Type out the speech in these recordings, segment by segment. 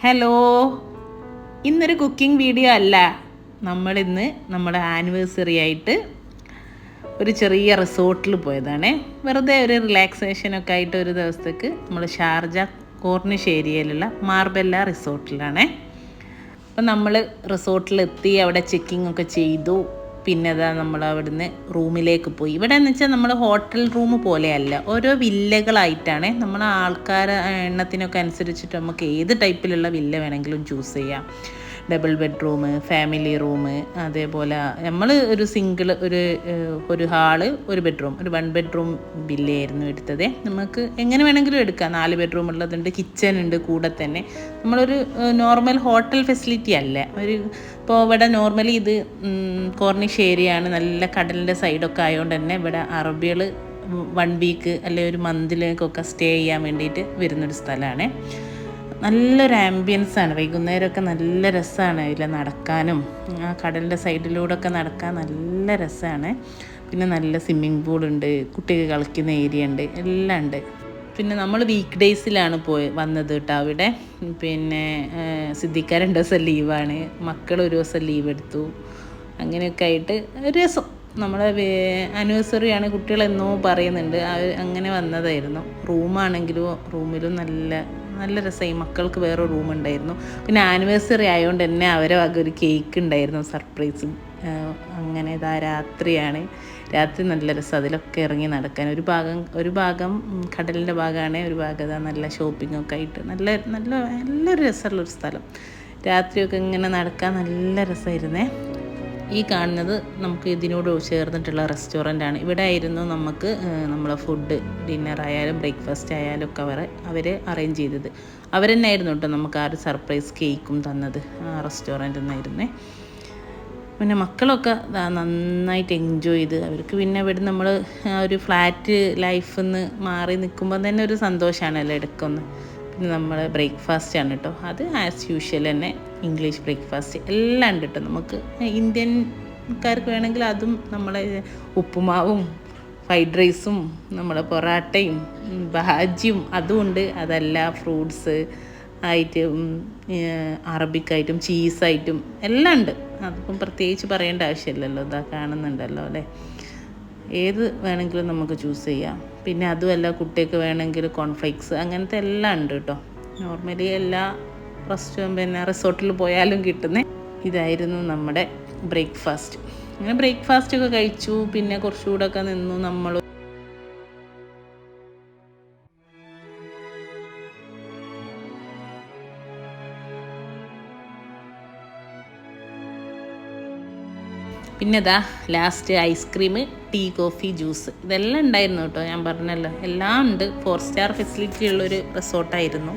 Hello, ഇന്നൊരു cooking video അല്ല. നമ്മളിന്ന് നമ്മുടെ ആനിവേഴ്സറി ആയിട്ട് ഒരു ചെറിയ റിസോർട്ടിൽ പോയതാണ്. വെറുതെ ഒരു റിലാക്സേഷനൊക്കെ ആയിട്ട് ഒരു ദിവസത്തേക്ക് നമ്മൾ ഷാർജ കോർണിഷ് ഏരിയയിലുള്ള മാർബെല്ല റിസോർട്ടിലാണ്. അപ്പം നമ്മൾ റിസോർട്ടിലെത്തി അവിടെ ചെക്കിംഗ് ഒക്കെ ചെയ്തു. പിന്നെ അതാ നമ്മൾ അവിടുന്ന് റൂമിലേക്ക് പോയി. ഇവിടെ എന്ന് വെച്ചാൽ നമ്മൾ ഹോട്ടൽ റൂം പോലെയല്ല, ഓരോ വില്ലകളായിട്ടാണ്. നമ്മൾ ആൾക്കാരെ എണ്ണത്തിനൊക്കെ അനുസരിച്ചിട്ട് നമുക്ക് ഏത് ടൈപ്പിലുള്ള വില്ല വേണമെങ്കിലും ചൂസ് ചെയ്യാം. ഡബിൾ ബെഡ്റൂം, ഫാമിലി റൂം, അതേപോലെ നമ്മൾ ഒരു സിംഗിൾ ഒരു ഹാള്, ഒരു ബെഡ്റൂം, ഒരു 1 ബെഡ്റൂം വില്ലയായിരുന്നു എടുത്തത്. നമുക്ക് എങ്ങനെ വേണമെങ്കിലും എടുക്കാം. 4 ബെഡ്റൂം ഉള്ളതുണ്ട്, കിച്ചൺ ഉണ്ട് കൂടെ തന്നെ. നമ്മളൊരു നോർമൽ ഹോട്ടൽ ഫെസിലിറ്റി അല്ല. ഇപ്പോൾ ഇവിടെ നോർമലി ഇത് കോർണിഷ് ഏരിയ ആണ്, നല്ല കടലിൻ്റെ സൈഡൊക്കെ ആയതുകൊണ്ട് തന്നെ ഇവിടെ അറബികൾ 1 വീക്ക് അല്ലെങ്കിൽ ഒരു മന്തിലേക്കൊക്കെ സ്റ്റേ ചെയ്യാൻ വേണ്ടിയിട്ട് വരുന്നൊരു സ്ഥലമാണ്. നല്ലൊരു ആംബിയൻസാണ്. വൈകുന്നേരമൊക്കെ നല്ല രസമാണ് അതിൽ നടക്കാനും, ആ കടലിൻ്റെ സൈഡിലൂടെയൊക്കെ നടക്കാൻ നല്ല രസമാണ്. പിന്നെ നല്ല സ്വിമ്മിങ് പൂളുണ്ട്, കുട്ടികൾ കളിക്കുന്ന ഏരിയ ഉണ്ട്, എല്ലാം ഉണ്ട്. പിന്നെ നമ്മൾ വീക്ക് ഡേയ്സിലാണ് വന്നത് കേട്ടോ അവിടെ. പിന്നെ സിദ്ധിക്ക 2 ദിവസം ലീവാണ്, മക്കൾ 1 ദിവസം ലീവ് എടുത്തു. അങ്ങനെയൊക്കെ ആയിട്ട് ഒരു രസം. നമ്മളെ ആനിവേഴ്സറി ആണ്, കുട്ടികളെന്നോ പറയുന്നുണ്ട്, അങ്ങനെ വന്നതായിരുന്നു. റൂമിലും നല്ല രസമായി. മക്കൾക്ക് വേറെ റൂം ഉണ്ടായിരുന്നു. പിന്നെ ആനിവേഴ്സറി ആയതുകൊണ്ട് തന്നെ അവരെ വക ഒരു കേക്ക് ഉണ്ടായിരുന്നു, സർപ്രൈസും. അങ്ങനെ ഇതാ രാത്രിയാണ്. രാത്രി നല്ല രസം അതിലൊക്കെ ഇറങ്ങി നടക്കാൻ. ഒരു ഭാഗം കടലിൻ്റെ ഭാഗമാണ്, ഒരു ഭാഗം ഇതാ നല്ല ഷോപ്പിങ്ങൊക്കെ ആയിട്ട് നല്ലൊരു രസമുള്ളൊരു സ്ഥലം. രാത്രിയൊക്കെ ഇങ്ങനെ നടക്കാൻ നല്ല രസമായിരുന്നേ. ഈ കാണുന്നത് നമുക്ക് ഇതിനോട് ചേർന്നിട്ടുള്ള റെസ്റ്റോറൻ്റാണ്. ഇവിടെ ആയിരുന്നു നമുക്ക് നമ്മളെ ഫുഡ്, ഡിന്നർ ആയാലും ബ്രേക്ക്ഫാസ്റ്റ് ആയാലും ഒക്കെ അവർ അറേഞ്ച് ചെയ്തത്. അവർ തന്നെ ആയിരുന്നു കേട്ടോ നമുക്ക് ആ ഒരു സർപ്രൈസ് കേക്കും തന്നത്, ആ റെസ്റ്റോറൻറ്റിൽ നിന്നായിരുന്നേ. പിന്നെ മക്കളൊക്കെ നന്നായിട്ട് എൻജോയ് ചെയ്ത്. അവർക്ക് പിന്നെ ഇവിടെ നമ്മൾ ആ ഒരു ഫ്ലാറ്റ് ലൈഫിൽ നിന്ന് മാറി നിൽക്കുമ്പോൾ തന്നെ ഒരു സന്തോഷമാണല്ലോ ഇടയ്ക്കൊന്ന്. പിന്നെ നമ്മൾ ബ്രേക്ക്ഫാസ്റ്റാണ് കേട്ടോ, അത് ആസ് യൂഷ്വൽ തന്നെ ഇംഗ്ലീഷ് ബ്രേക്ക്ഫാസ്റ്റ് എല്ലാം ഉണ്ട് കേട്ടോ. നമുക്ക് ഇന്ത്യൻകാർക്ക് വേണമെങ്കിൽ അതും നമ്മളെ ഉപ്പുമാവും ഫ്രൈഡ് റൈസും നമ്മളെ പൊറാട്ടയും ഭാജിയും അതും ഉണ്ട്. അതല്ല ഫ്രൂട്ട്സ് ആയിട്ടും അറബിക്കായിട്ടും ചീസായിട്ടും എല്ലാം ഉണ്ട്. അതിപ്പം പ്രത്യേകിച്ച് പറയേണ്ട ആവശ്യമില്ലല്ലോ, ഇതാ കാണുന്നുണ്ടല്ലോ അല്ലേ. ഏത് വേണമെങ്കിലും നമുക്ക് ചൂസ് ചെയ്യാം. പിന്നെ അതുമല്ല കുട്ടികൾക്ക് വേണമെങ്കിൽ കോൺഫ്ലേക്സ് അങ്ങനത്തെ എല്ലാം ഉണ്ട് കേട്ടോ. നോർമലി എല്ലാ റിസോർട്ടിൽ പോയാലും കിട്ടുന്ന ഇതായിരുന്നു നമ്മുടെ ബ്രേക്ക്ഫാസ്റ്റ്. അങ്ങനെ ബ്രേക്ക്ഫാസ്റ്റൊക്കെ കഴിച്ചു. പിന്നെ കുറച്ചുകൂടെ ഒക്കെ നിന്നു നമ്മൾ. പിന്നെ ഇതാ last ice cream, tea, coffee, juice ഇതെല്ലാം ഉണ്ടായിരുന്നു കേട്ടോ. ഞാൻ പറഞ്ഞല്ലോ എല്ലാം ഉണ്ട്. 4 സ്റ്റാർ ഫെസിലിറ്റി ഉള്ളൊരു റിസോർട്ടായിരുന്നു.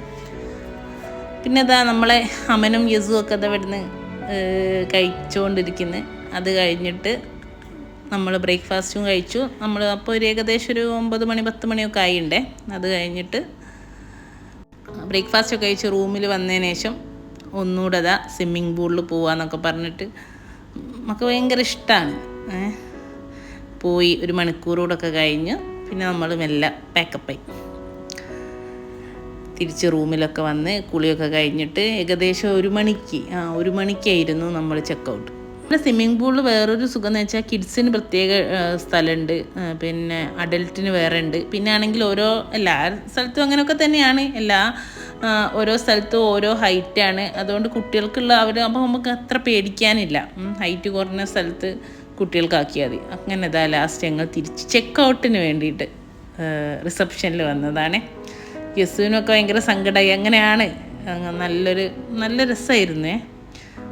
പിന്നെ ഇതാ നമ്മളെ അമനും യസും ഒക്കെ ഇതാ ഇവിടുന്ന് കഴിച്ചുകൊണ്ടിരിക്കുന്നത്. അത് കഴിഞ്ഞിട്ട് നമ്മൾ ബ്രേക്ക്ഫാസ്റ്റും കഴിച്ചു. നമ്മൾ അപ്പോൾ ഒരു ഏകദേശം ഒരു 9 മണി 10 മണിയൊക്കെ ആയിണ്ടേ. അത് കഴിഞ്ഞിട്ട് ബ്രേക്ക്ഫാസ്റ്റൊക്കെ കഴിച്ച് റൂമിൽ വന്നതിന് ശേഷം ഒന്നുകൂടെ ഇതാ സ്വിമ്മിങ് പൂളിൽ പോവാന്നൊക്കെ പറഞ്ഞിട്ട് നമുക്ക് ഭയങ്കര ഇഷ്ടമാണ്. പോയി 1 മണിക്കൂറൂടൊക്കെ കഴിഞ്ഞ് പിന്നെ നമ്മൾ മെല്ലെ പാക്കപ്പായി തിരിച്ച് റൂമിലൊക്കെ വന്ന് കുളിയൊക്കെ കഴിഞ്ഞിട്ട് ഏകദേശം 1 മണിക്കായിരുന്നു നമ്മൾ ചെക്കൗട്ട്. പിന്നെ സ്വിമ്മിങ് പൂളിൽ വേറൊരു സുഖം എന്ന് വെച്ചാൽ കിഡ്സിന് പ്രത്യേക സ്ഥലമുണ്ട്, പിന്നെ അഡൽട്ടിന് വേറെ ഉണ്ട്. പിന്നെ ആണെങ്കിൽ എല്ലാ സ്ഥലത്തും അങ്ങനെയൊക്കെ തന്നെയാണ്. ഓരോ സ്ഥലത്തും ഓരോ ഹൈറ്റാണ്. അതുകൊണ്ട് കുട്ടികൾക്കുള്ള അപ്പോൾ നമുക്ക് അത്ര പേടിക്കാനില്ല. ഹൈറ്റ് കുറഞ്ഞ സ്ഥലത്ത് കുട്ടികൾക്കാക്കിയാൽ മതി. അങ്ങനെ ഇതാ ലാസ്റ്റ് ഞങ്ങൾ തിരിച്ച് ചെക്കൗട്ടിന് വേണ്ടിയിട്ട് റിസപ്ഷനിൽ വന്നതാണ്. യസുവിനൊക്കെ ഭയങ്കര സങ്കടമായി. അങ്ങനെയാണ്, നല്ല രസമായിരുന്നേ.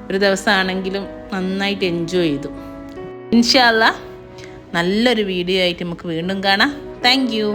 ഒരു ദിവസമാണെങ്കിലും നന്നായിട്ട് എൻജോയ് ചെയ്തു. ഇൻഷാ അല്ലാഹ് നല്ലൊരു വീഡിയോ ആയിട്ട് നമുക്ക് വീണ്ടും കാണാം. Thank you.